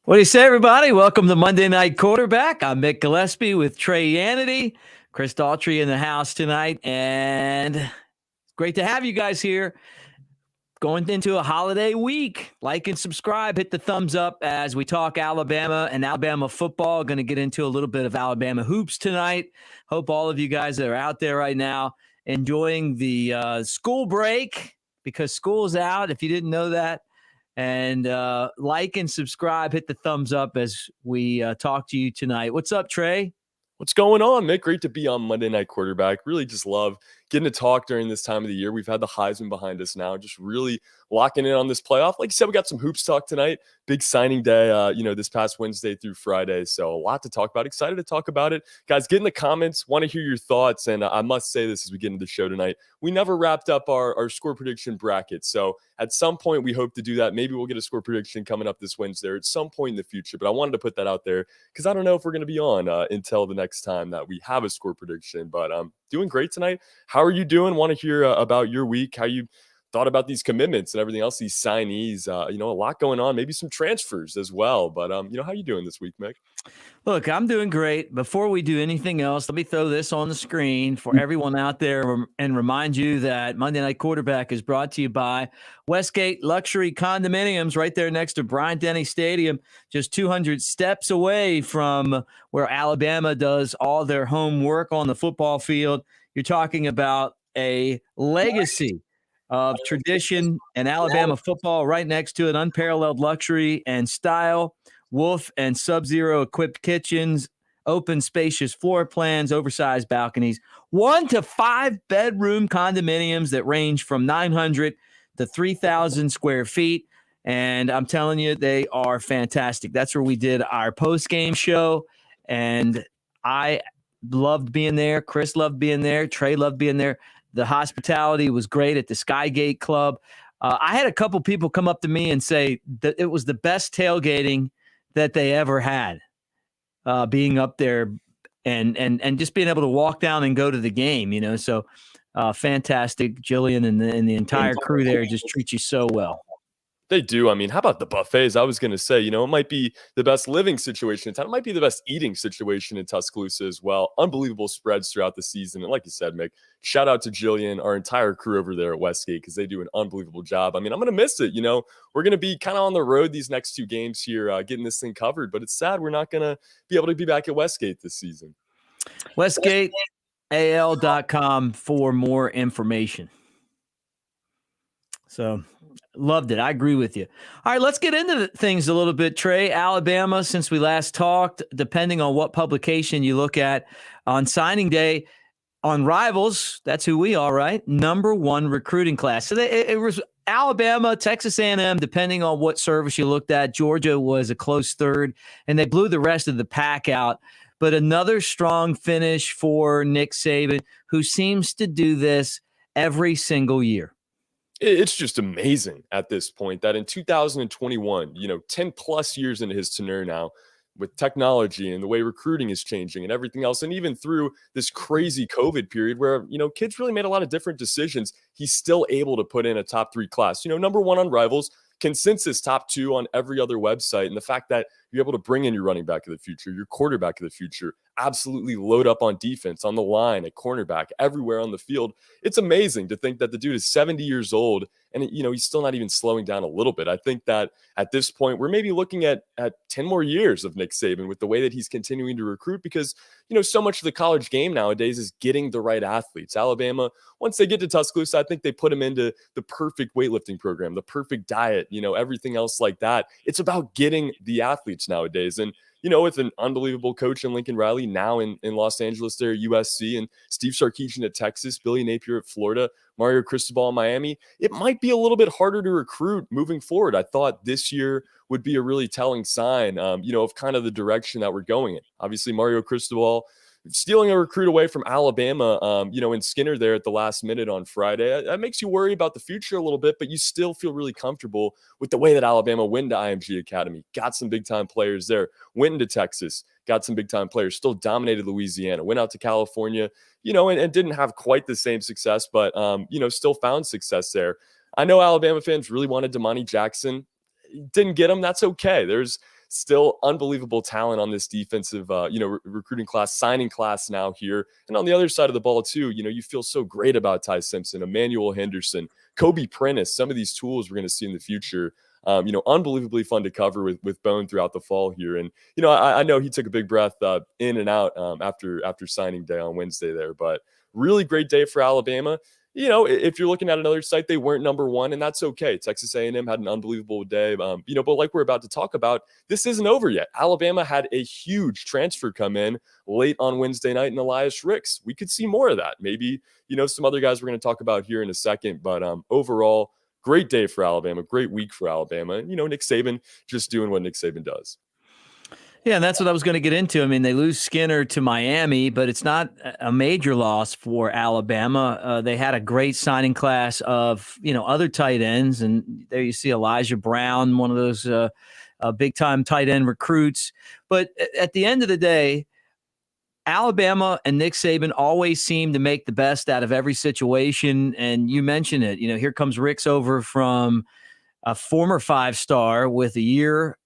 What do you say, everybody? Welcome to Monday Night Quarterback. I'm Mick Gillispie with Trey Yanity, Chris Daughtry in the house tonight, and it's great to have you guys here. Going into a holiday week. Like and subscribe, hit the thumbs up as we talk Alabama and Alabama football. Going to get into a little bit of Alabama hoops tonight. Hope all of you guys that are out there right now enjoying the school break because school's out, if you didn't know that. And like and subscribe, hit the thumbs up as we talk to you tonight. What's up, Trey? What's going on, Mick? Great to be on Monday Night Quarterback. Really just love getting to talk during this time of the year. We've had the Heisman behind us now, just really locking in on this playoff. Like you said, we got some hoops talk tonight. Big signing day, this past Wednesday through Friday. So a lot to talk about. Excited to talk about it. Guys, get in the comments. Want to hear your thoughts. And I must say this as we get into the show tonight. We never wrapped up our score prediction bracket. So at some point, we hope to do that. Maybe we'll get a score prediction coming up this Wednesday or at some point in the future. But I wanted to put that out there because I don't know if we're going to be on until the next time that we have a score prediction. But doing great tonight. How are you doing? Want to hear about your week, how you thought about these commitments and everything else, these signees, a lot going on, maybe some transfers as well. But, how you doing this week, Mick? Look, I'm doing great. Before we do anything else, let me throw this on the screen for everyone out there and remind you that Monday Night Quarterback is brought to you by Westgate Luxury Condominiums right there next to Bryant-Denny Stadium, just 200 steps away from where Alabama does all their homework on the football field. You're talking about a legacy of tradition and Alabama football right next to it, unparalleled luxury and style. Wolf and Sub-Zero equipped kitchens, open spacious floor plans, oversized balconies, 1 to 5 bedroom condominiums that range from 900 to 3,000 square feet. And I'm telling you, they are fantastic. That's where we did our post-game show. And I loved being there. Chris loved being there. Trey loved being there. The hospitality was great at the Skygate Club. I had a couple people come up to me and say that it was the best tailgating that they ever had, being up there and just being able to walk down and go to the game, So fantastic. Jillian and the entire crew there just treat you so well. They do. I mean, how about the buffets? I was going to say, it might be the best living situation in town. It might be the best eating situation in Tuscaloosa as well. Unbelievable spreads throughout the season. And like you said, Mick, shout out to Jillian, our entire crew over there at Westgate, because they do an unbelievable job. I mean, I'm going to miss it. We're going to be kind of on the road these next 2 games here, getting this thing covered. But it's sad we're not going to be able to be back at Westgate this season. WestgateAL.com for more information. So loved it. I agree with you. All right, let's get into things a little bit, Trey. Alabama, since we last talked, depending on what publication you look at, on signing day, on Rivals, that's who we are, right? Number 1 recruiting class. So it was Alabama, Texas A&M, depending on what service you looked at. Georgia was a close third, and they blew the rest of the pack out. But another strong finish for Nick Saban, who seems to do this every single year. It's just amazing at this point that in 2021, 10 plus years into his tenure now, with technology and the way recruiting is changing and everything else, and even through this crazy COVID period where, kids really made a lot of different decisions, he's still able to put in a top 3 class. Number 1 on Rivals, consensus top 2 on every other website. And the fact that you're able to bring in your running back of the future, your quarterback of the future, absolutely load up on defense, on the line, at cornerback, everywhere on the field. It's amazing to think that the dude is 70 years old and, he's still not even slowing down a little bit. I think that at this point, we're maybe looking at 10 more years of Nick Saban with the way that he's continuing to recruit because, so much of the college game nowadays is getting the right athletes. Alabama, once they get to Tuscaloosa, I think they put them into the perfect weightlifting program, the perfect diet, everything else like that. It's about getting the athletes nowadays. And, with an unbelievable coach in Lincoln Riley now in Los Angeles there at USC, and Steve Sarkisian at Texas, Billy Napier at Florida, Mario Cristobal in Miami, it might be a little bit harder to recruit moving forward. I thought this year would be a really telling sign, of kind of the direction that we're going in. Obviously, Mario Cristobal stealing a recruit away from Alabama, and Skinner there at the last minute on Friday. That makes you worry about the future a little bit, but you still feel really comfortable with the way that Alabama went to IMG Academy, got some big-time players there, went into Texas, got some big-time players, still dominated Louisiana, went out to California, and didn't have quite the same success, but, still found success there. I know Alabama fans really wanted Damani Jackson. Didn't get him. That's okay. There's still unbelievable talent on this defensive, recruiting class, signing class now here. And on the other side of the ball too, you feel so great about Ty Simpson, Emmanuel Henderson, Kobe Prentice, some of these tools we're going to see in the future. Unbelievably fun to cover with Bone throughout the fall here. And, I know he took a big breath in and out after signing day on Wednesday there, but really great day for Alabama. If you're looking at another site, they weren't number one, and that's okay. Texas A&M had an unbelievable day. But like we're about to talk about, this isn't over yet. Alabama had a huge transfer come in late on Wednesday night in Elias Ricks. We could see more of that. Maybe, some other guys we're going to talk about here in a second. But overall, great day for Alabama, great week for Alabama. Nick Saban just doing what Nick Saban does. Yeah, and that's what I was going to get into. I mean, they lose Skinner to Miami, but it's not a major loss for Alabama. They had a great signing class of, other tight ends. And there you see Elijah Brown, one of those big-time tight end recruits. But at the end of the day, Alabama and Nick Saban always seem to make the best out of every situation. And you mentioned it. Here comes Ricks over from a former five-star with a year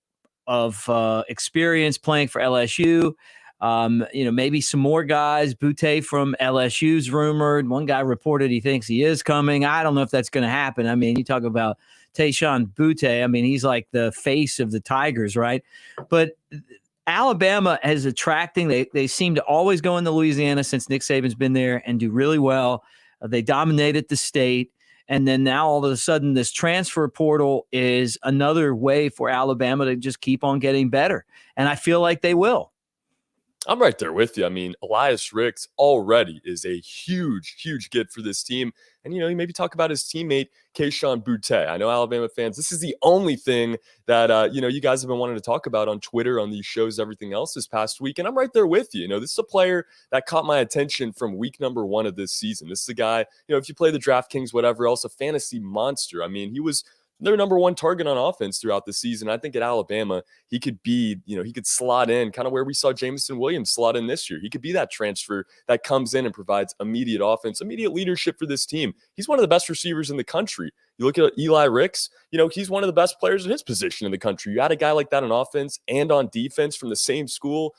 of experience playing for LSU. Maybe some more guys. Butte from LSU's rumored. One guy reported he thinks he is coming. I don't know if that's going to happen. I mean, you talk about Tayshaun Butte. I mean, he's like the face of the Tigers, right? But Alabama is attracting. They seem to always go into Louisiana since Nick Saban's been there and do really well. They dominated the state. And then now all of a sudden this transfer portal is another way for Alabama to just keep on getting better. And I feel like they will. I'm right there with you. I mean, Elias Ricks already is a huge, huge get for this team. And, you maybe talk about his teammate, Tayshaun Butte. I know Alabama fans, this is the only thing that, you guys have been wanting to talk about on Twitter, on these shows, everything else this past week. And I'm right there with you. This is a player that caught my attention from week number 1 of this season. This is a guy, if you play the DraftKings, whatever else, a fantasy monster. I mean, he was their number one target on offense throughout the season. I think at Alabama, he could be, he could slot in kind of where we saw Jameson Williams slot in this year. He could be that transfer that comes in and provides immediate offense, immediate leadership for this team. He's one of the best receivers in the country. You look at Eli Ricks, he's one of the best players in his position in the country. You add a guy like that on offense and on defense from the same school,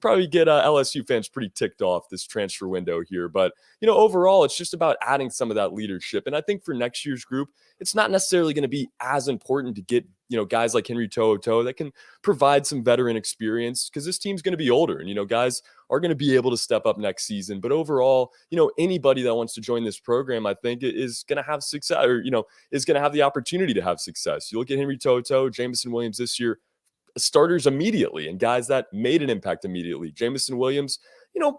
probably get LSU fans pretty ticked off this transfer window here. But, overall, it's just about adding some of that leadership. And I think for next year's group, it's not necessarily going to be as important to get, guys like Henry To'oTo'o that can provide some veteran experience, because this team's going to be older and, guys are going to be able to step up next season. But overall, anybody that wants to join this program, I think is going to have success, or, is going to have the opportunity to have success. You look at Henry To'oTo'o, Jameson Williams this year, starters immediately and guys that made an impact immediately. Jameson Williams,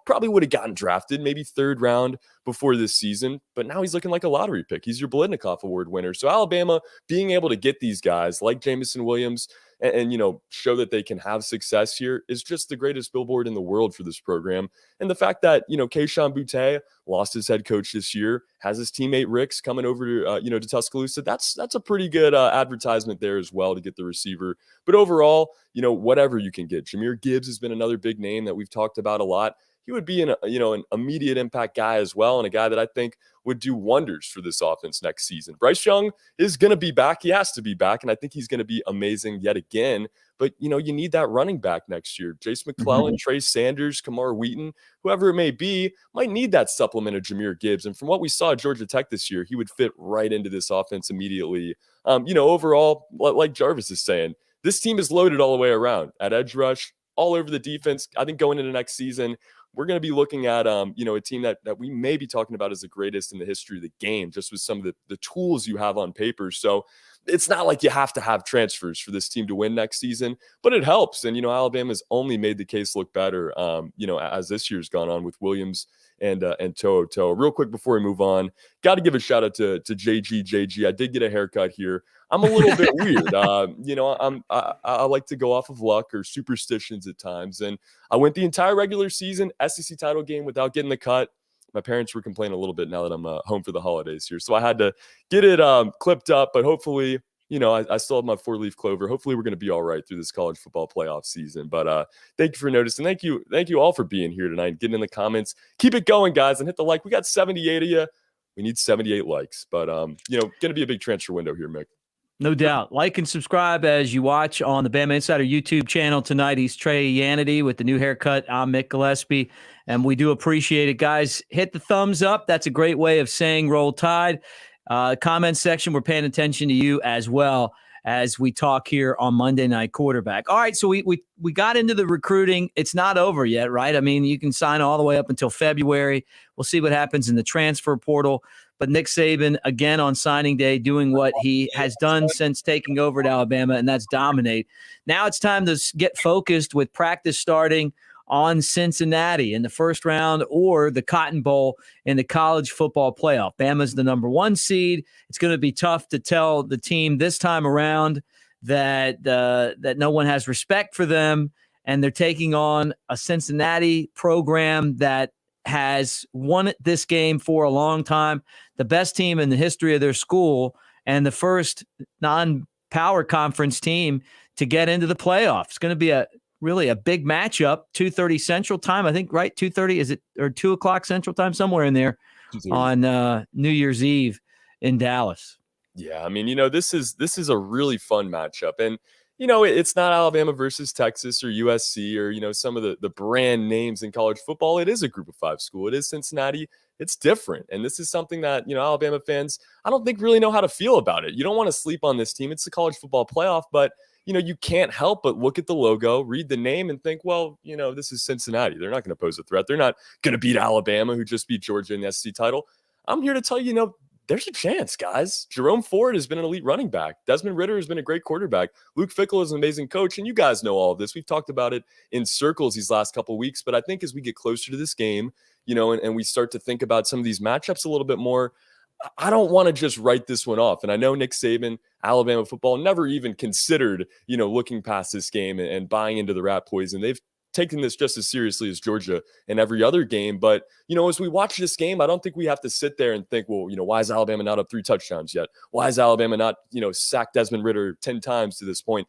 probably would have gotten drafted maybe 3rd round before this season, but now he's looking like a lottery pick. He's your Blitnikoff Award winner. So Alabama being able to get these guys like Jameson Williams and show that they can have success here is just the greatest billboard in the world for this program. And the fact that, Tayshaun Butte lost his head coach this year, has his teammate Ricks coming over to, to Tuscaloosa. That's a pretty good advertisement there as well to get the receiver. But overall, whatever you can get. Jahmyr Gibbs has been another big name that we've talked about a lot. He would be an immediate impact guy as well, and a guy that I think would do wonders for this offense next season. Bryce Young is going to be back. He has to be back, and I think he's going to be amazing yet again. But, you need that running back next year. Jace McClellan, Trey Sanders, Kamar Wheaton, whoever it may be, might need that supplement of Jahmyr Gibbs. And from what we saw at Georgia Tech this year, he would fit right into this offense immediately. Overall, like Jarvis is saying, this team is loaded all the way around at edge rush, all over the defense. I think going into next season, we're going to be looking at, a team that we may be talking about as the greatest in the history of the game, just with some of the tools you have on paper. So it's not like you have to have transfers for this team to win next season, but it helps. And, Alabama's only made the case look better, as this year's gone on with Williams and To'oTo'o. Real quick before we move on, got to give a shout out to JG. I did get a haircut here. I'm a little bit weird. I like to go off of luck or superstitions at times. And I went the entire regular season SEC title game without getting the cut. My parents were complaining a little bit now that I'm home for the holidays here. So I had to get it clipped up, but hopefully, I still have my 4-leaf clover. Hopefully we're going to be all right through this college football playoff season. But thank you for noticing. Thank you all for being here tonight, getting in the comments. Keep it going, guys, and hit the like. We got 78 of you. We need 78 likes. But, going to be a big transfer window here, Mick. No doubt. Like and subscribe as you watch on the Bama Insider YouTube channel tonight. He's Trey Yanity with the new haircut. I'm Mick Gillispie, and we do appreciate it. Guys, hit the thumbs up. That's a great way of saying Roll Tide. Comment section, we're paying attention to you as well as we talk here on Monday Night Quarterback. All right, so we got into the recruiting. It's not over yet, right? I mean, you can sign all the way up until February. We'll see what happens in the transfer portal. But Nick Saban, again on signing day, doing what he has done since taking over at Alabama, and that's dominate. Now it's time to get focused with practice starting on Cincinnati in the first round or the Cotton Bowl in the college football playoff. Bama's the number 1 seed. It's going to be tough to tell the team this time around that no one has respect for them, and they're taking on a Cincinnati program that has won this game for a long time, the best team in the history of their school, and the first non-power conference team to get into the playoffs. It's going to be really a big matchup, 2:30 Central Time, I think, right? 2:30, is it, or 2 o'clock Central Time, somewhere in there on New Year's Eve in Dallas. Yeah, I mean, this is a really fun matchup. And, it's not Alabama versus Texas or USC or, some of the brand names in college football. It is a group of 5 school. It is Cincinnati. It's different. And this is something that, Alabama fans, I don't think really know how to feel about it. You don't want to sleep on this team. It's the college football playoff, but you can't help but look at the logo, read the name, and think, well, this is Cincinnati. They're not going to pose a threat. They're not going to beat Alabama, who just beat Georgia in the SEC title. I'm here to tell you, there's a chance, guys. Jerome Ford has been an elite running back. Desmond Ridder has been a great quarterback. Luke Fickell is an amazing coach, and you guys know all of this. We've talked about it in circles these last couple of weeks, but I think as we get closer to this game, and we start to think about some of these matchups a little bit more, I don't want to just write this one off. And I know Nick Saban, Alabama football, never even considered, looking past this game and buying into the rat poison. They've taken this just as seriously as Georgia in every other game. But, as we watch this game, I don't think we have to sit there and think, well, why is Alabama not up 3 touchdowns yet? Why is Alabama not, sacked Desmond Ridder 10 times to this point?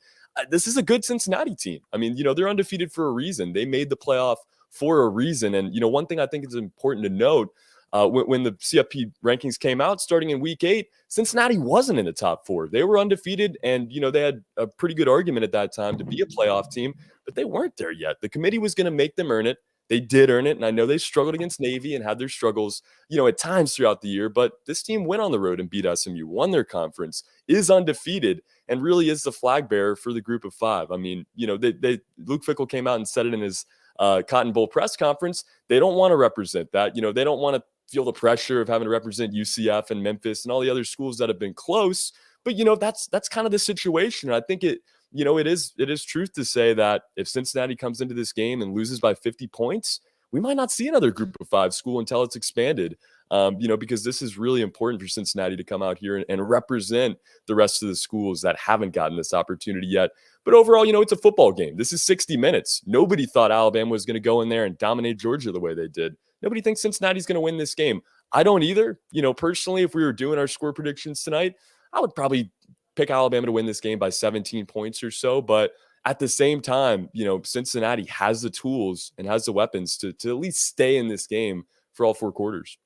This is a good Cincinnati team. I mean, they're undefeated for a reason. They made the playoff for a reason. And, one thing I think is important to note, when the CFP rankings came out starting in week 8, Cincinnati wasn't in the top 4. They were undefeated, and they had a pretty good argument at that time to be a playoff team, but they weren't there yet. The committee was going to make them earn it. They did earn it, and I know they struggled against Navy and had their struggles, at times throughout the year, but this team went on the road and beat SMU, won their conference, is undefeated, and really is the flag bearer for the group of 5. I mean, Luke Fickell came out and said it in his Cotton Bowl press conference. They don't want to represent that. They don't want to feel the pressure of having to represent UCF and Memphis and all the other schools that have been close. But, that's kind of the situation. And I think it is truth to say that if Cincinnati comes into this game and loses by 50 points, we might not see another group of 5 school until it's expanded, because this is really important for Cincinnati to come out here and represent the rest of the schools that haven't gotten this opportunity yet. But overall, it's a football game. This is 60 minutes. Nobody thought Alabama was going to go in there and dominate Georgia the way they did. Nobody thinks Cincinnati's going to win this game. I don't either. Personally, if we were doing our score predictions tonight, I would probably pick Alabama to win this game by 17 points or so. But at the same time, Cincinnati has the tools and has the weapons to at least stay in this game for all 4 quarters.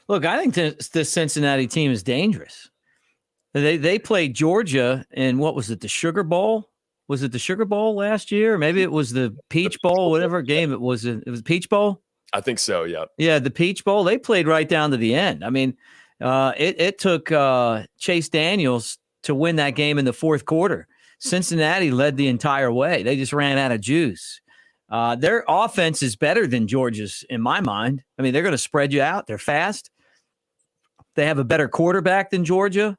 Look, I think this Cincinnati team is dangerous. They played Georgia in, what was it, the Sugar Bowl? Was it the Sugar Bowl last year? Maybe it was the Peach Bowl, whatever game it was. It was Peach Bowl? I think so, yeah. Yeah, the Peach Bowl. They played right down to the end. I mean, it took Chase Daniels to win that game in the 4th quarter. Cincinnati led the entire way. They just ran out of juice. Their offense is better than Georgia's, in my mind. I mean, they're going to spread you out. They're fast. They have a better quarterback than Georgia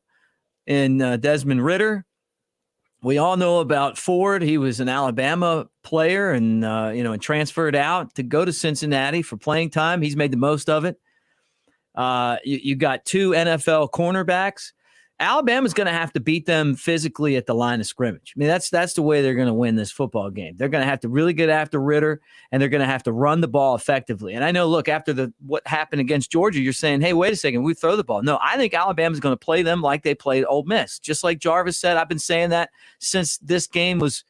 in Desmond Ridder. We all know about Ford. He was an Alabama player and transferred out to go to Cincinnati for playing time. He's made the most of it. You got 2 NFL cornerbacks. Alabama's going to have to beat them physically at the line of scrimmage. I mean, that's the way they're going to win this football game. They're going to have to really get after Ridder, and they're going to have to run the ball effectively. And I know, look, after what happened against Georgia, you're saying, hey, wait a second, we throw the ball. No, I think Alabama's going to play them like they played Ole Miss. Just like Jarvis said, I've been saying that since this game was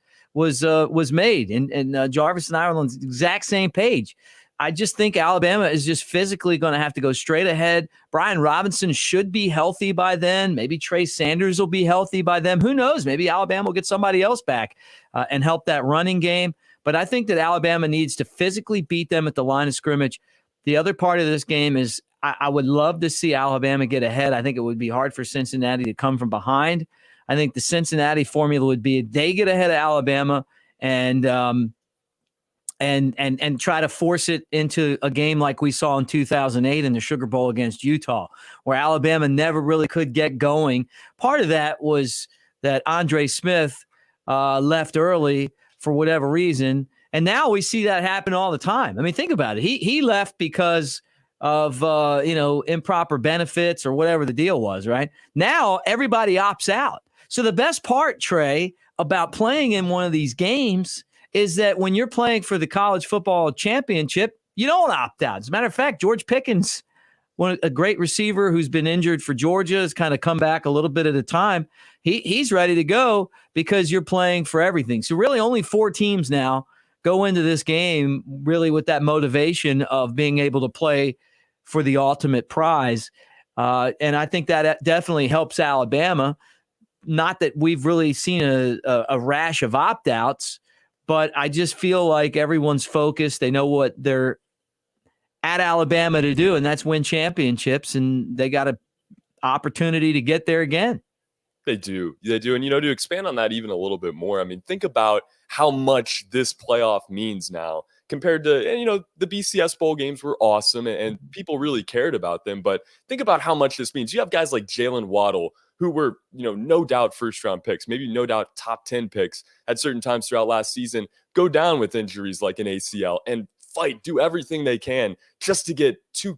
made. And Jarvis and I are on the exact same page. I just think Alabama is just physically going to have to go straight ahead. Brian Robinson should be healthy by then. Maybe Trey Sanders will be healthy by then. Who knows? Maybe Alabama will get somebody else back and help that running game. But I think that Alabama needs to physically beat them at the line of scrimmage. The other part of this game is I would love to see Alabama get ahead. I think it would be hard for Cincinnati to come from behind. I think the Cincinnati formula would be they get ahead of Alabama and try to force it into a game like we saw in 2008 in the Sugar Bowl against Utah, where Alabama never really could get going. Part of that was that Andre Smith left early for whatever reason, and now we see that happen all the time. I mean, think about it. He left because of improper benefits or whatever the deal was, right? Now everybody opts out. So the best part, Trey, about playing in one of these games is that when you're playing for the college football championship, you don't opt out. As a matter of fact, George Pickens, a great receiver who's been injured for Georgia, has kind of come back a little bit at a time. He's ready to go because you're playing for everything. So really only 4 teams now go into this game really with that motivation of being able to play for the ultimate prize. And I think that definitely helps Alabama. Not that we've really seen a rash of opt-outs, but I just feel like everyone's focused. They know what they're at Alabama to do, and that's win championships, and they got an opportunity to get there again. They do. And, to expand on that even a little bit more, I mean, think about how much this playoff means now compared to, the BCS bowl games were awesome and people really cared about them. But think about how much this means. You have guys like Jalen Waddle, who were, no doubt first-round picks, maybe no doubt top 10 picks at certain times throughout last season, go down with injuries like an ACL and fight, do everything they can just to get 2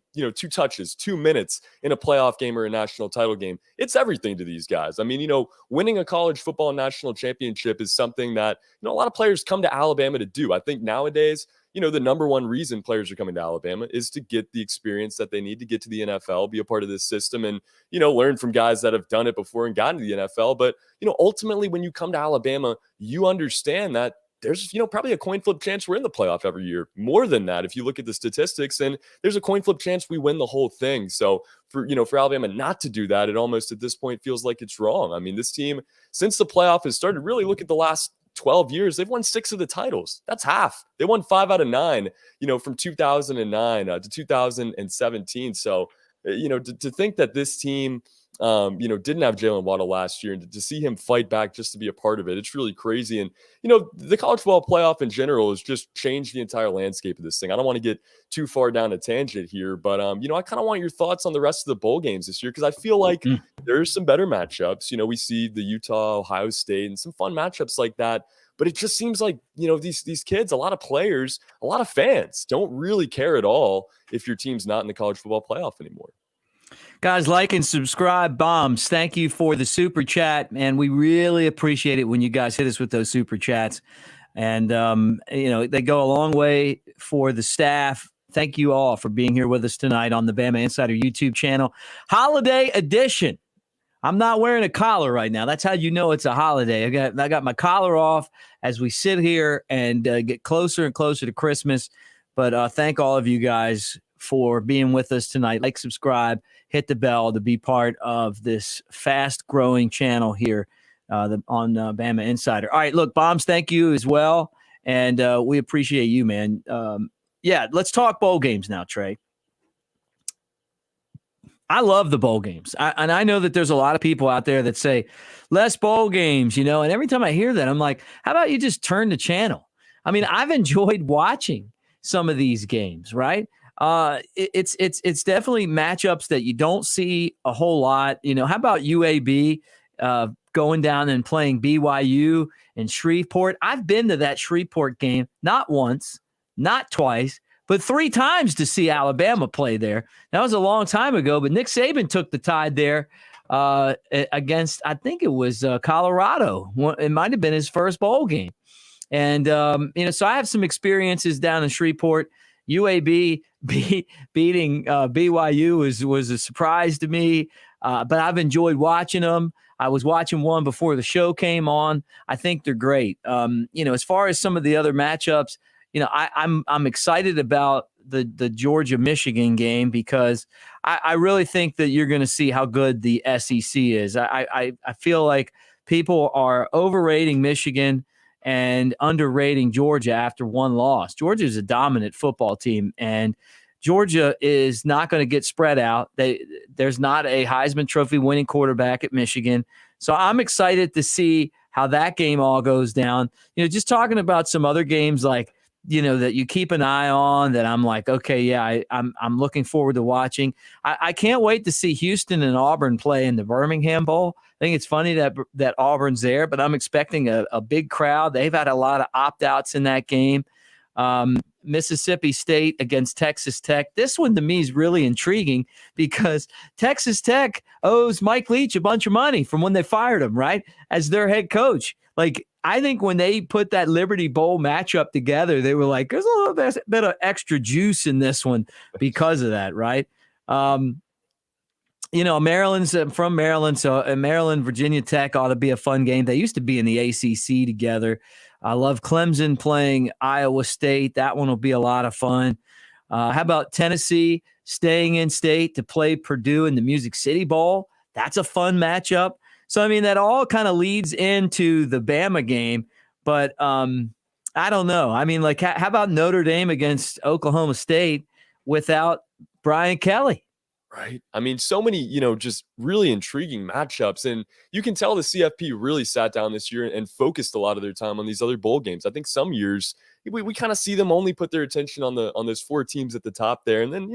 touches, 2 minutes in a playoff game or a national title game. It's everything to these guys. I mean, winning a college football national championship is something that, a lot of players come to Alabama to do. I think nowadays, the number one reason players are coming to Alabama is to get the experience that they need to get to the NFL, be a part of this system, and, learn from guys that have done it before and gotten to the NFL. But, ultimately, when you come to Alabama, you understand that there's, probably a coin flip chance we're in the playoff every year. More than that, if you look at the statistics, and there's a coin flip chance we win the whole thing. So for Alabama not to do that, it almost at this point feels like it's wrong. I mean, this team, since the playoff has started, really look at the last 12 years, they've won 6 of the titles. That's half. They won 5 out of 9, from 2009 to 2017. So, to think that this team, didn't have Jalen Waddle last year, and to see him fight back just to be a part of it, it's really crazy. And, the college football playoff in general has just changed the entire landscape of this thing. I don't want to get too far down a tangent here, but, I kind of want your thoughts on the rest of the bowl games this year, because I feel like there's some better matchups. We see the Utah, Ohio State, and some fun matchups like that. But it just seems like, these kids, a lot of players, a lot of fans don't really care at all if your team's not in the college football playoff anymore. Guys, like and subscribe. Bombs, thank you for the super chat, man. We really appreciate it when you guys hit us with those super chats. And, they go a long way for the staff. Thank you all for being here with us tonight on the Bama Insider YouTube channel. Holiday edition. I'm not wearing a collar right now. That's how you know it's a holiday. I got my collar off as we sit here and get closer and closer to Christmas. But thank all of you guys for being with us tonight. Like, subscribe, hit the bell to be part of this fast-growing channel here on Bama Insider. All right, look, Bombs, thank you as well, and we appreciate you, man. Let's talk bowl games now, Trey. I love the bowl games, and I know that there's a lot of people out there that say, less bowl games, and every time I hear that, I'm like, how about you just turn the channel? I mean, I've enjoyed watching some of these games, right? It's definitely matchups that you don't see a whole lot. How about UAB going down and playing BYU in Shreveport? I've been to that Shreveport game not once, not twice, but 3 times to see Alabama play there. That was a long time ago, but Nick Saban took the Tide there against, I think it was Colorado. It might have been his first bowl game. And, so I have some experiences down in Shreveport. UAB beating BYU was a surprise to me, but I've enjoyed watching them. I was watching one before the show came on. I think they're great. As far as some of the other matchups, I'm excited about the Georgia Michigan game, because I really think that you're going to see how good the SEC is. I feel like people are overrating Michigan and underrating Georgia after one loss. Georgia is a dominant football team, and Georgia is not going to get spread out. There's not a Heisman Trophy winning quarterback at Michigan. So I'm excited to see how that game all goes down. Just talking about some other games like, that you keep an eye on, that I'm like, okay, yeah, I'm looking forward to watching. I can't wait to see Houston and Auburn play in the Birmingham Bowl. I think it's funny that Auburn's there, but I'm expecting a big crowd. They've had a lot of opt-outs in that game. Mississippi State against Texas Tech. This one to me is really intriguing because Texas Tech owes Mike Leach a bunch of money from when they fired him, right, as their head coach. Like, I think when they put that Liberty Bowl matchup together, they were like, there's a little bit of extra juice in this one because of that, right? Maryland's from Maryland, so Maryland, Virginia Tech ought to be a fun game. They used to be in the ACC together. I love Clemson playing Iowa State. That one will be a lot of fun. How about Tennessee staying in state to play Purdue in the Music City Bowl? That's a fun matchup. So, I mean, that all kind of leads into the Bama game, but I don't know. I mean, like, how about Notre Dame against Oklahoma State without Brian Kelly? Right. I mean, so many, just really intriguing matchups. And you can tell the CFP really sat down this year and focused a lot of their time on these other bowl games. I think some years we kind of see them only put their attention on those four teams at the top there. And then,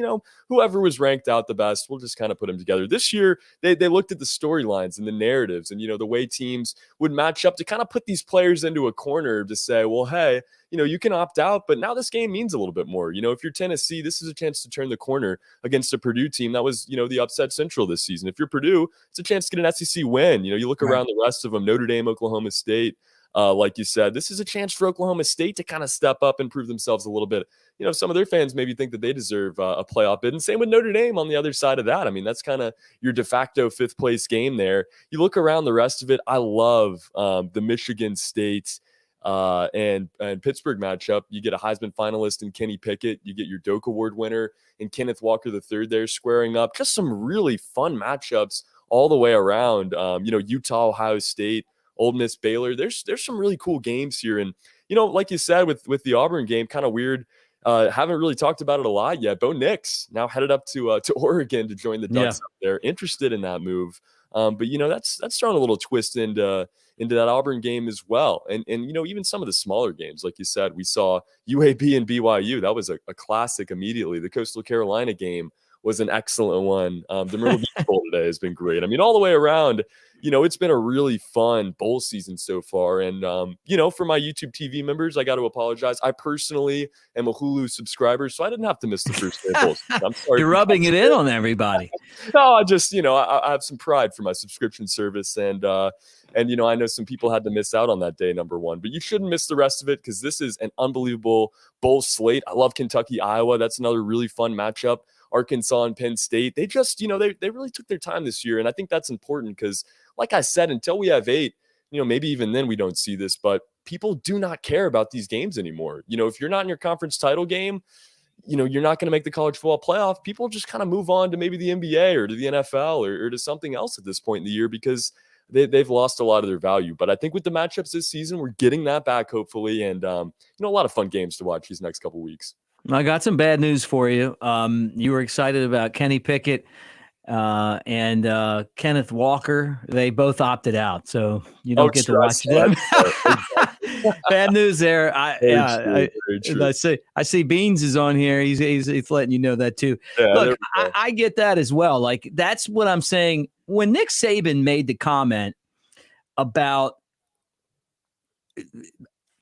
whoever was ranked out the best, we'll just kind of put them together. This year, they looked at the storylines and the narratives and, the way teams would match up to kind of put these players into a corner to say, well, hey, you can opt out, but now this game means a little bit more. If you're Tennessee, this is a chance to turn the corner against a Purdue team that was, the upset Central this season. If you're Purdue, it's a chance to get an SEC win. You look around the rest of them, Notre Dame, Oklahoma State. Like you said, this is a chance for Oklahoma State to kind of step up and prove themselves a little bit. Some of their fans maybe think that they deserve a playoff bid. And same with Notre Dame on the other side of that. I mean, that's kind of your de facto fifth place game there. You look around the rest of it. I love the Michigan State and Pittsburgh matchup. You get a Heisman finalist in Kenny Pickett. You get your Doak Award winner in Kenneth Walker III there squaring up. Just some really fun matchups all the way around. Utah, Ohio State, Ole Miss, Baylor. There's some really cool games here. And, like you said, with the Auburn game, kind of weird. Haven't really talked about it a lot yet. Bo Nix now headed up to Oregon to join the Ducks up there. Interested in that move. But that's throwing a little twist into that Auburn game as well. And even some of the smaller games, like you said, we saw UAB and BYU. That was a classic immediately. The Coastal Carolina game was an excellent one. The Myrtle Beach Bowl today has been great. I mean, all the way around, it's been a really fun bowl season so far. And, for my YouTube TV members, I got to apologize. I personally am a Hulu subscriber, so I didn't have to miss the first day of bowl season. I'm sorry. You're rubbing it in on everybody. No, I just, I have some pride for my subscription service. And I know some people had to miss out on that day, number one. But you shouldn't miss the rest of it because this is an unbelievable bowl slate. I love Kentucky, Iowa. That's another really fun matchup. Arkansas and Penn State. They just, they really took their time this year. And I think that's important because, like I said, until we have 8, maybe even then we don't see this, but people do not care about these games anymore. If you're not in your conference title game, you're not going to make the college football playoff. People just kind of move on to maybe the NBA or to the NFL or to something else at this point in the year because they've lost a lot of their value. But I think with the matchups this season, we're getting that back, hopefully. And, a lot of fun games to watch these next couple of weeks. I got some bad news for you. You were excited about Kenny Pickett and Kenneth Walker. They both opted out, so you don't get to watch them. Bad news there. I see Beans is on here. He's letting you know that too. Yeah, look, I get that as well. Like, that's what I'm saying. When Nick Saban made the comment about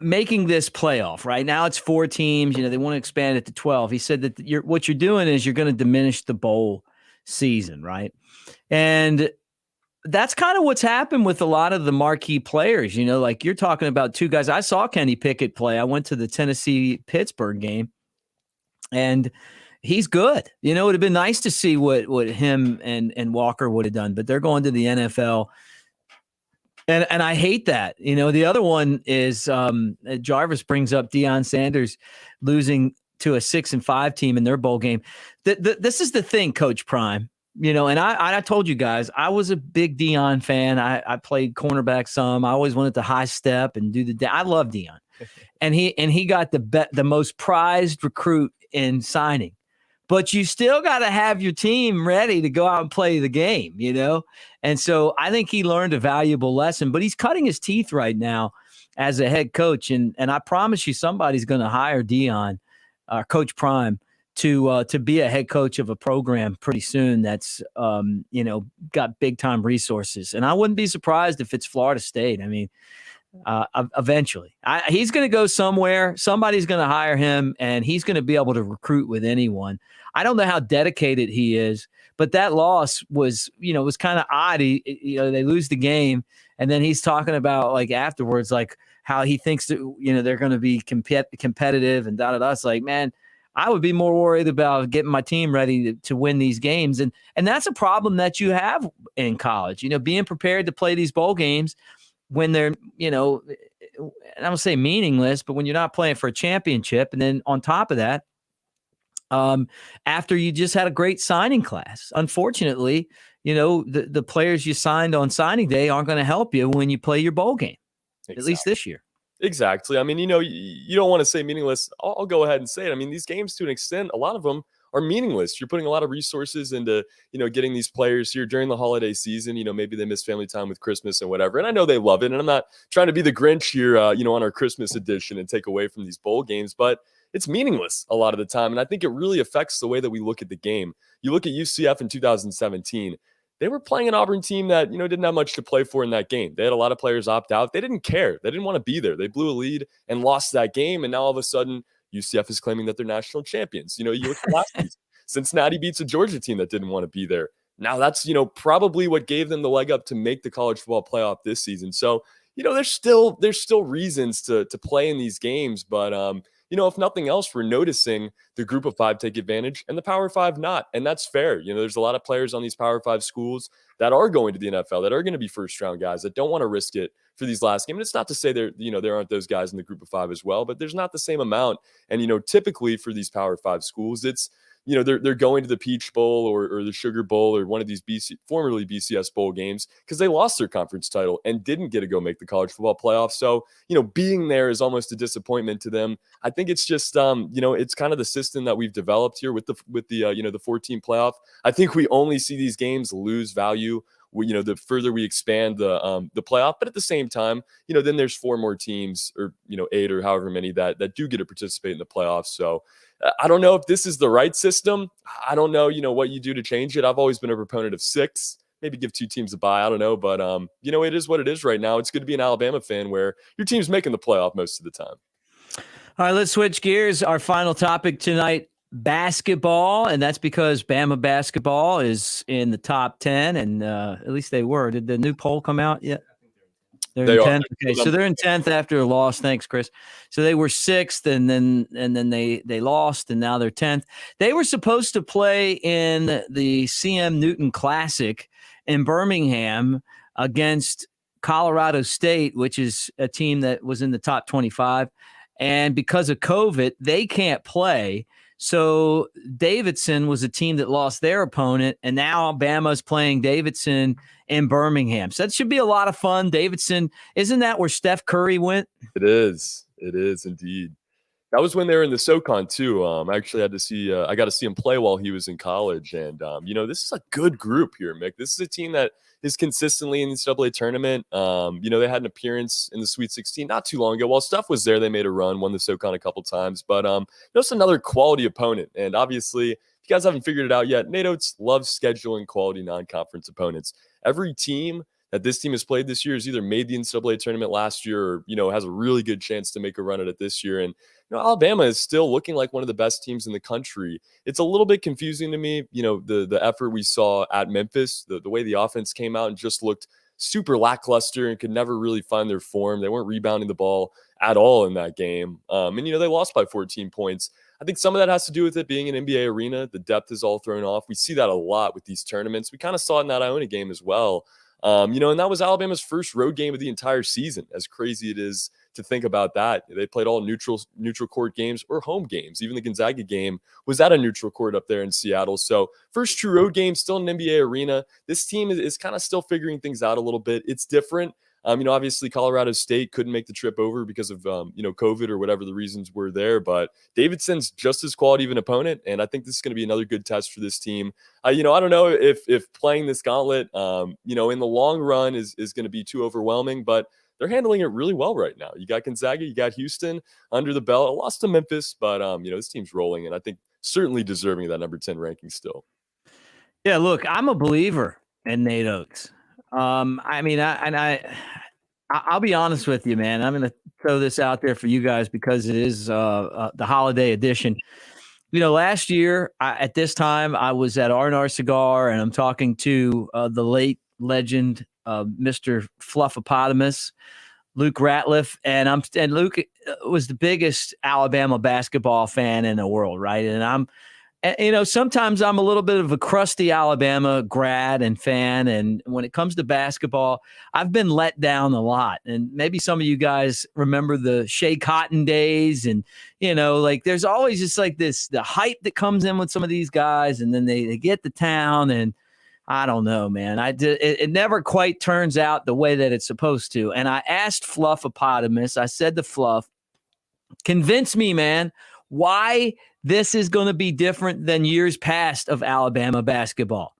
making this playoff, right now it's 4 teams, they want to expand it to 12. He said that what you're doing is you're going to diminish the bowl season, right? And that's kind of what's happened with a lot of the marquee players. Like you're talking about 2 guys. I saw Kenny Pickett play. I went to the Tennessee-Pittsburgh game, and he's good. It would have been nice to see what him and Walker would have done, but they're going to the NFL. And I hate that. The other one is Jarvis brings up Deion Sanders losing to a 6-5 team in their bowl game. This is the thing, Coach Prime. And I told you guys, I was a big Deion fan. I played cornerback some. I always wanted to high step and do I love Deion, and he got the most prized recruit in signing. But you still got to have your team ready to go out and play the game, And so I think he learned a valuable lesson. But he's cutting his teeth right now as a head coach, and I promise you, somebody's going to hire Deion, Coach Prime, to be a head coach of a program pretty soon that's got big time resources. And I wouldn't be surprised if it's Florida State. I mean, eventually he's going to go somewhere. Somebody's going to hire him, and he's going to be able to recruit with anyone. I don't know how dedicated he is, but that loss was kind of odd. They lose the game, and then he's talking about like afterwards, like how he thinks that they're going to be competitive and da. It's like, man, I would be more worried about getting my team ready to win these games. And that's a problem that you have in college, being prepared to play these bowl games when they're, and I don't say meaningless, but when you're not playing for a championship. And then on top of that, after you just had a great signing class, unfortunately, the players you signed on signing day aren't going to help you when you play your bowl game, at least this year. Exactly. I mean, you don't want to say meaningless. I'll go ahead and say it. I mean, these games, to an extent, a lot of them are meaningless. You're putting a lot of resources into, getting these players here during the holiday season. Maybe they miss family time with Christmas and whatever. And I know they love it. And I'm not trying to be the Grinch here, on our Christmas edition and take away from these bowl games, but it's meaningless a lot of the time. And I think it really affects the way that we look at the game. You look at UCF in 2017. They were playing an Auburn team that, didn't have much to play for in that game. They had a lot of players opt out. They didn't care. They didn't want to be there. They blew a lead and lost that game. And now all of a sudden, UCF is claiming that they're national champions. You look at last season. Cincinnati beats a Georgia team that didn't want to be there. Now that's, probably what gave them the leg up to make the college football playoff this season. So, there's still reasons to play in these games. But, if nothing else, we're noticing the group of five take advantage and the Power Five not. And that's fair. There's a lot of players on these Power Five schools that are going to the NFL, that are going to be first round guys that don't want to risk it for these last games. And it's not to say there aren't those guys in the group of five as well, but there's not the same amount. And, typically for these Power Five schools, it's, they're going to the Peach Bowl or the Sugar Bowl or one of these formerly BCS bowl games because they lost their conference title and didn't get to go make the college football playoff. So, being there is almost a disappointment to them. I think it's just, it's kind of the system that we've developed here with the 14 playoff. I think we only see these games lose value, the further we expand the playoff. But at the same time, then there's 4 more teams or, 8 or however many that do get to participate in the playoffs. So I don't know if this is the right system. I don't know, what you do to change it. I've always been a proponent of 6, maybe give 2 teams a bye. I don't know. But, it is what it is right now. It's good to be an Alabama fan where your team's making the playoff most of the time. All right, let's switch gears. Our final topic tonight, basketball, and that's because Bama basketball is in the top 10, and at least they were. Did the new poll come out yet? They're in 10th. Okay, so they're in 10th after a loss. Thanks, Chris. So they were 6th, and then they lost, and now they're 10th. They were supposed to play in the CM Newton Classic in Birmingham against Colorado State, which is a team that was in the top 25. And because of COVID, they can't play. So Davidson was a team that lost their opponent, and now Alabama's playing Davidson in Birmingham. So that should be a lot of fun. Davidson, isn't that where Steph Curry went? It is. It is indeed. That was when they were in the SoCon too. I actually had to see. I got to see him play while he was in college, and this is a good group here, Mick. This is a team that is consistently in the NCAA tournament. They had an appearance in the Sweet 16 not too long ago. While Steph was there, they made a run, won the SoCon a couple times. But just another quality opponent, and obviously, if you guys haven't figured it out yet, Nate Oates loves scheduling quality non-conference opponents. Every team that this team has played this year has either made the NCAA tournament last year or, has a really good chance to make a run at it this year. And, Alabama is still looking like one of the best teams in the country. It's a little bit confusing to me, the effort we saw at Memphis, the way the offense came out and just looked super lackluster and could never really find their form. They weren't rebounding the ball at all in that game. And they lost by 14 points. I think some of that has to do with it being an NBA arena. The depth is all thrown off. We see that a lot with these tournaments. We kind of saw it in that Iona game as well. And that was Alabama's first road game of the entire season, as crazy it is to think about that. They played all neutral court games or home games. Even the Gonzaga game was at a neutral court up there in Seattle. So first true road game, still in an NBA arena. This team is kind of still figuring things out a little bit. It's different. Obviously Colorado State couldn't make the trip over because of, COVID or whatever the reasons were there, but Davidson's just as quality of an opponent. And I think this is going to be another good test for this team. I don't know if playing this gauntlet, in the long run is going to be too overwhelming, but they're handling it really well right now. You got Gonzaga, you got Houston under the belt. I lost to Memphis, but, this team's rolling, and I think certainly deserving of that number 10 ranking still. Yeah, look, I'm a believer in Nate Oates. I'll be honest with you, man. I'm going to throw this out there for you guys because it is the holiday edition. Last year at this time, I was at R&R Cigar, and I'm talking to the late legend, Mr. Fluffopotamus, Luke Ratliff, and Luke was the biggest Alabama basketball fan in the world, right? And sometimes I'm a little bit of a crusty Alabama grad and fan. And when it comes to basketball, I've been let down a lot. And maybe some of you guys remember the Shea Cotton days. And, there's always just like the hype that comes in with some of these guys. And then they get to town, and I don't know, man. It never quite turns out the way that it's supposed to. And I asked Fluffopotamus, I said to Fluff, convince me, man, why this is going to be different than years past of Alabama basketball.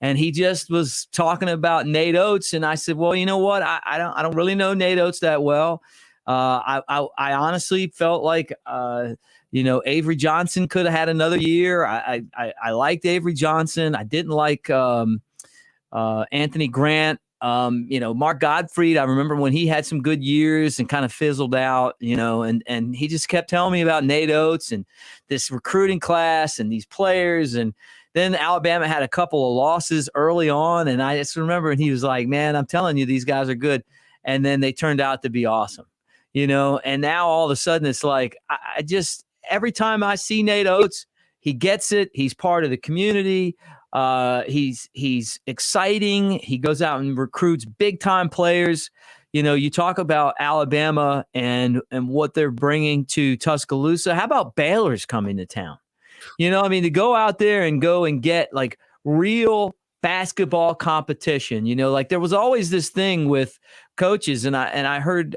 And he just was talking about Nate Oates. And I said, well, you know what? I don't really know Nate Oates that well. I honestly felt like, Avery Johnson could have had another year. I liked Avery Johnson. I didn't like Anthony Grant. Mark Gottfried, I remember when he had some good years and kind of fizzled out, and he just kept telling me about Nate Oates and this recruiting class and these players. And then Alabama had a couple of losses early on. And I just remember, and he was like, man, I'm telling you, these guys are good. And then they turned out to be awesome, and now all of a sudden it's like, I just, every time I see Nate Oates, he gets it. He's part of the community. He's exciting. He goes out and recruits big time players. You talk about Alabama and what they're bringing to Tuscaloosa. How about Baylor's coming to town? To go out there and go and get like real basketball competition. There was always this thing with coaches, and I heard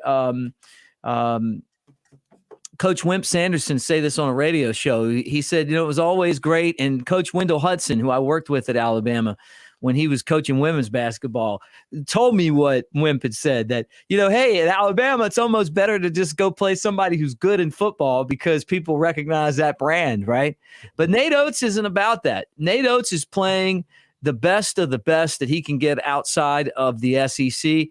Coach Wimp Sanderson say this on a radio show. He said, it was always great. And Coach Wendell Hudson, who I worked with at Alabama when he was coaching women's basketball, told me what Wimp had said, that, hey, at Alabama, it's almost better to just go play somebody who's good in football because people recognize that brand, right? But Nate Oates isn't about that. Nate Oates is playing the best of the best that he can get outside of the SEC.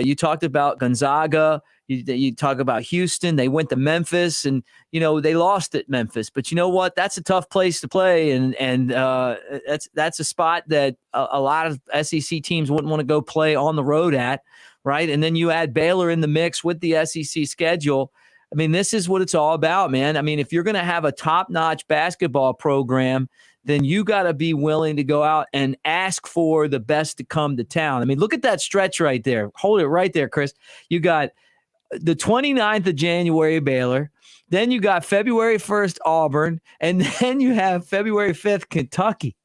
You talked about Gonzaga. You talk about Houston. They went to Memphis, and they lost at Memphis. But you know what? That's a tough place to play, and that's a spot that a lot of SEC teams wouldn't want to go play on the road at, right? And then you add Baylor in the mix with the SEC schedule. This is what it's all about, man. If you're going to have a top-notch basketball program, then you got to be willing to go out and ask for the best to come to town. Look at that stretch right there. Hold it right there, Chris. You got the 29th of January, Baylor. Then you got February 1st, Auburn. And then you have February 5th, Kentucky.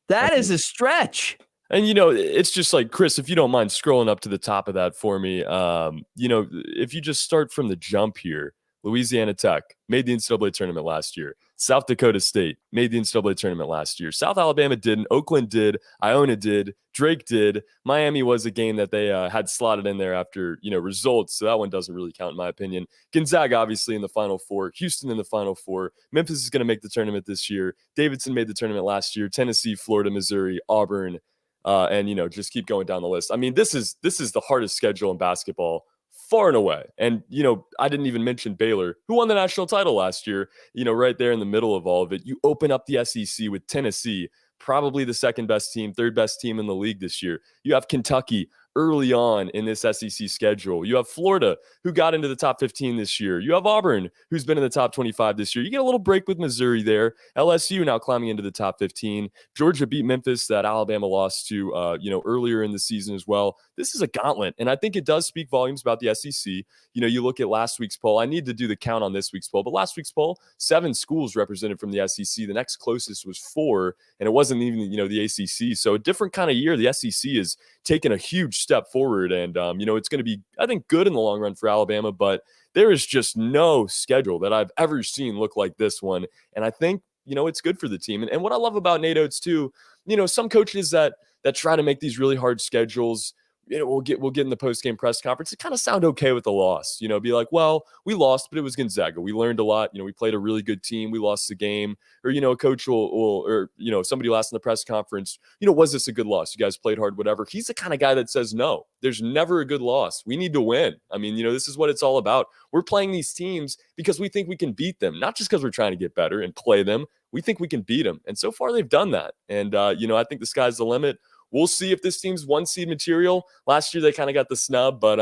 That is a stretch. And, it's just like, Chris, if you don't mind scrolling up to the top of that for me, if you just start from the jump here, Louisiana Tech made the NCAA tournament last year. South Dakota State made the NCAA tournament last year. South Alabama didn't. Oakland did. Iona did. Drake did. Miami was a game that they had slotted in there after, results. So that one doesn't really count in my opinion. Gonzaga, obviously, in the Final Four. Houston in the Final Four. Memphis is going to make the tournament this year. Davidson made the tournament last year. Tennessee, Florida, Missouri, Auburn, and, just keep going down the list. This is the hardest schedule in basketball far and away. And, I didn't even mention Baylor, who won the national title last year, right there in the middle of all of it. You open up the SEC with Tennessee, probably the second best team, third best team in the league this year. You have Kentucky, early on in this SEC schedule. You have Florida, who got into the top 15 this year. You have Auburn, who's been in the top 25 this year. You get a little break with Missouri there. LSU now climbing into the top 15. Georgia beat Memphis, that Alabama lost to, earlier in the season as well. This is a gauntlet, and I think it does speak volumes about the SEC. You look at last week's poll. I need to do the count on this week's poll, but last week's poll, 7 schools represented from the SEC. The next closest was 4, and it wasn't even, the ACC. So a different kind of year. The SEC is taking a huge step forward, and, it's going to be, I think, good in the long run for Alabama, but there is just no schedule that I've ever seen look like this one, and I think, it's good for the team. And what I love about Nate Oates too, some coaches that try to make these really hard schedules, we'll get in the post-game press conference. It kind of sound okay with the loss, be like, well, we lost, but it was Gonzaga. We learned a lot. We played a really good team. We lost the game. Or, a coach or somebody will ask in the press conference, was this a good loss? You guys played hard, whatever. He's the kind of guy that says, no, there's never a good loss. We need to win. I mean, this is what it's all about. We're playing these teams because we think we can beat them, not just because we're trying to get better and play them. We think we can beat them. And so far they've done that. And, I think the sky's the limit. We'll see if this team's 1 seed material. Last year, they kind of got the snub, but,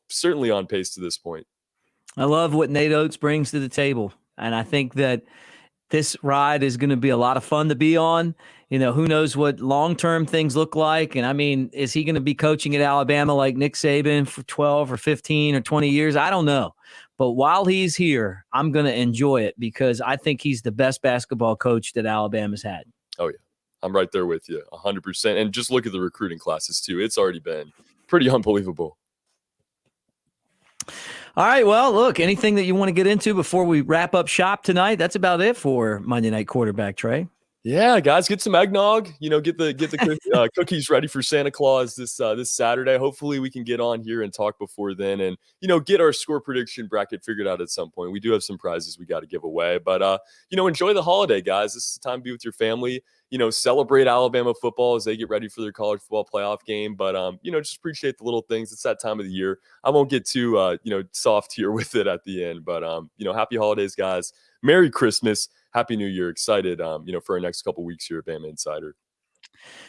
certainly on pace to this point. I love what Nate Oates brings to the table. And I think that this ride is going to be a lot of fun to be on. Who knows what long-term things look like. And I mean, is he going to be coaching at Alabama like Nick Saban for 12 or 15 or 20 years? I don't know. But while he's here, I'm going to enjoy it because I think he's the best basketball coach that Alabama's had. Oh, yeah. I'm right there with you 100%. And just look at the recruiting classes too. It's already been pretty unbelievable. All right. Well, look, anything that you want to get into before we wrap up shop tonight? That's about it for Monday Night Quarterback, Trey. Yeah, guys, get some eggnog. Get the cookies ready for Santa Claus this Saturday. Hopefully, we can get on here and talk before then, and get our score prediction bracket figured out at some point. We do have some prizes we got to give away, but enjoy the holiday, guys. This is the time to be with your family. Celebrate Alabama football as they get ready for their college football playoff game. But just appreciate the little things. It's that time of the year. I won't get too soft here with it at the end, but happy holidays, guys. Merry Christmas. Happy New Year. Excited, for our next couple weeks here at Bama Insider.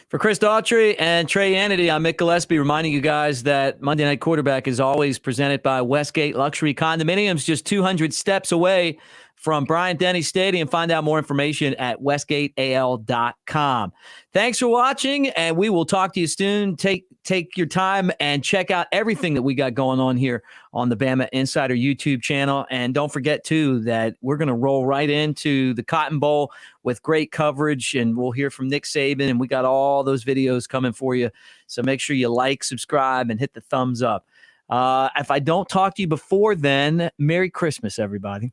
For Chris Daughtry and Trey Annity, I'm Mick Gillispie, reminding you guys that Monday Night Quarterback is always presented by Westgate Luxury Condominiums, just 200 steps away from Bryant-Denny Stadium. Find out more information at westgateal.com. Thanks for watching, and we will talk to you soon. Take your time and check out everything that we got going on here on the Bama Insider YouTube channel. And don't forget, too, that we're going to roll right into the Cotton Bowl with great coverage, and we'll hear from Nick Saban, and we got all those videos coming for you. So make sure you like, subscribe, and hit the thumbs up. If I don't talk to you before then, Merry Christmas, everybody.